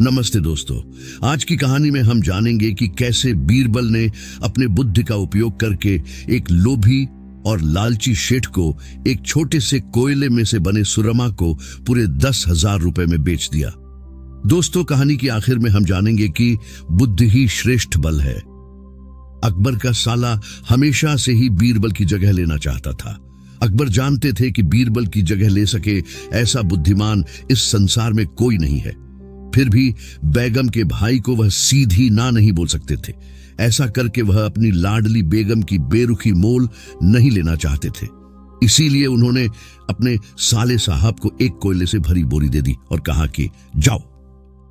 नमस्ते दोस्तों, आज की कहानी में हम जानेंगे कि कैसे बीरबल ने अपने बुद्धि का उपयोग करके एक लोभी और लालची शेठ को एक छोटे से कोयले में से बने सुरमा को पूरे 10,000 रुपए में बेच दिया। दोस्तों, कहानी के आखिर में हम जानेंगे कि बुद्धि ही श्रेष्ठ बल है। अकबर का साला हमेशा से ही बीरबल की जगह लेना चाहता था। अकबर जानते थे कि बीरबल की जगह ले सके ऐसा बुद्धिमान इस संसार में कोई नहीं है। फिर भी बेगम के भाई को वह सीधी ना नहीं बोल सकते थे। ऐसा करके वह अपनी लाडली बेगम की बेरुखी मोल नहीं लेना चाहते थे। इसीलिए उन्होंने अपने साले साहब को एक कोयले से भरी बोरी दे दी और कहा कि जाओ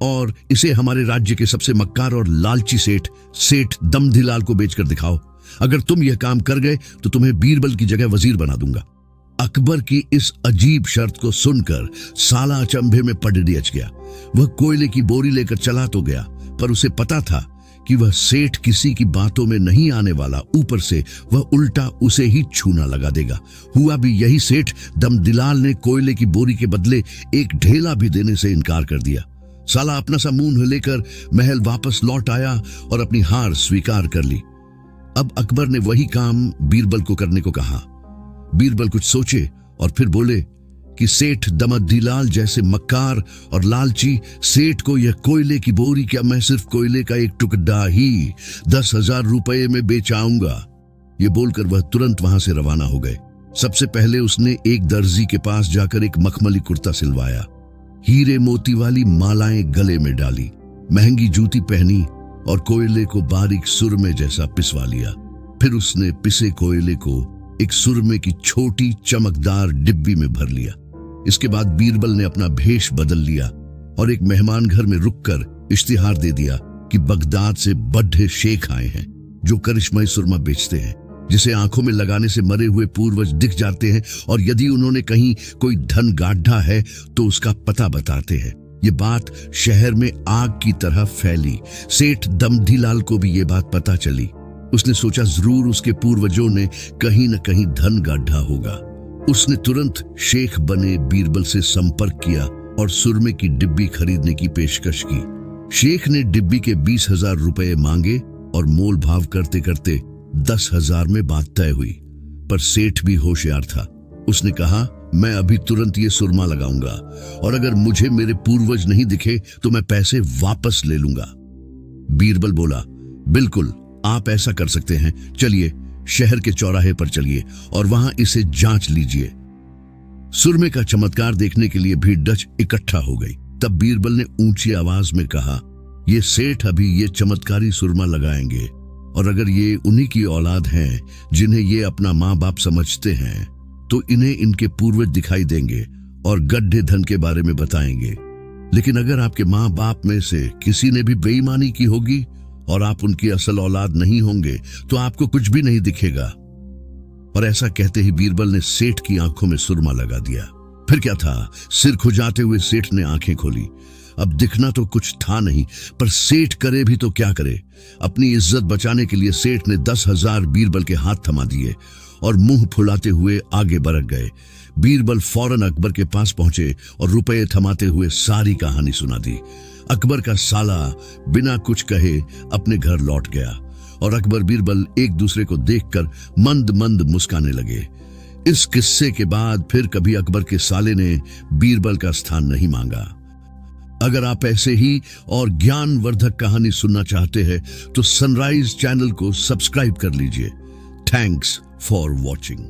और इसे हमारे राज्य के सबसे मक्कार और लालची सेठ दमधिलाल को बेचकर दिखाओ। अगर तुम यह काम कर गए तो तुम्हें बीरबल की जगह वजीर बना दूंगा। अकबर की इस अजीब शर्त को सुनकर साला अचंभे में पड़ डिच गया। वह कोयले की बोरी लेकर चला तो गया, पर उसे पता था कि वह सेठ किसी की बातों में नहीं आने वाला। ऊपर से वह उल्टा उसे ही छूना लगा देगा। हुआ भी यही। सेठ दमदिलाल ने कोयले की बोरी के बदले एक ढेला भी देने से इनकार कर दिया। साला अपना सा मुंह लेकर महल वापस लौट आया और अपनी हार स्वीकार कर ली। अब अकबर ने वही काम बीरबल को करने को कहा। बीरबल कुछ सोचे और फिर बोले कि सेठ दमदिलाल जैसे मक्कार और लालची सेठ को यह कोयले की बोरी, क्या मैं सिर्फ कोयले का एक टुकड़ा ही 10,000 रुपए में बेचाऊंगा। ये बोलकर वह तुरंत वहां से रवाना हो गए। सबसे पहले उसने एक दर्जी के पास जाकर एक मखमली कुर्ता सिलवाया, हीरे मोती वाली मालाएं गले में डाली, महंगी जूती पहनी और कोयले को बारीक सुरमे जैसा पिसवा लिया। फिर उसने पिसे कोयले को एक सुरमे की छोटी चमकदार डिब्बी में भर लिया। इसके बाद बीरबल ने अपना भेष बदल लिया और एक मेहमान घर में रुककर इश्तिहार दे दिया कि बगदाद से बड्ढे शेख आए हैं जो करिश्माई सुरमा बेचते हैं, जिसे आंखों में लगाने से मरे हुए पूर्वज दिख जाते हैं और यदि उन्होंने कहीं कोई धन गाढ़ा है तो उसका पता बताते हैं। ये बात शहर में आग की तरह फैली। सेठ दमधिलाल को भी ये बात पता चली। उसने सोचा जरूर उसके पूर्वजों ने कहीं न कहीं धन गाढ़ा होगा। उसने तुरंत शेख बने बीरबल से संपर्क किया और सुरमे की डिब्बी खरीदने की पेशकश की। शेख ने डिब्बी के 20,000 रुपए मांगे और मोल भाव करते करते 10,000 में बात तय हुई। पर सेठ भी होशियार था। उसने कहा, मैं अभी तुरंत ये सुरमा लगाऊंगा और अगर मुझे मेरे पूर्वज नहीं दिखे तो मैं पैसे वापस ले लूंगा। बीरबल बोला, बिल्कुल आप ऐसा कर सकते हैं। चलिए शहर के चौराहे पर चलिए और वहां इसे जांच लीजिए। सुरमे का चमत्कार देखने के लिए भीड़ डच इकट्ठा हो गई। तब बीरबल ने ऊंची आवाज में कहा, ये सेठ अभी ये चमत्कारी सुरमा लगाएंगे और अगर ये उन्हीं की औलाद हैं जिन्हें ये अपना माँ बाप समझते हैं तो इन्हें इनके पूर्वज दिखाई देंगे और गड्ढे धन के बारे में बताएंगे। लेकिन अगर आपके माँ बाप में से किसी ने भी बेईमानी की होगी और आप उनकी असल औलाद नहीं होंगे तो आपको कुछ भी नहीं दिखेगा। और ऐसा कहते ही बीरबल ने सेठ की आंखों में सुरमा लगा दिया। फिर क्या था, सिर खुजाते हुए सेठ ने आंखें खोली। अब दिखना तो कुछ था नहीं, पर सेठ करे भी तो क्या करे। अपनी इज्जत बचाने के लिए सेठ ने 10,000 बीरबल के हाथ थमा दिए और मुंह फुलाते हुए आगे बढ़ गए। बीरबल फौरन अकबर के पास पहुंचे और रुपए थमाते हुए सारी कहानी सुना दी। अकबर का साला बिना कुछ कहे अपने घर लौट गया और अकबर बीरबल एक दूसरे को देखकर मंद मंद मुस्काने लगे। इस किस्से के बाद फिर कभी अकबर के साले ने बीरबल का स्थान नहीं मांगा। अगर आप ऐसे ही और ज्ञानवर्धक कहानी सुनना चाहते हैं तो सनराइज चैनल को सब्सक्राइब कर लीजिए। Thanks for watching.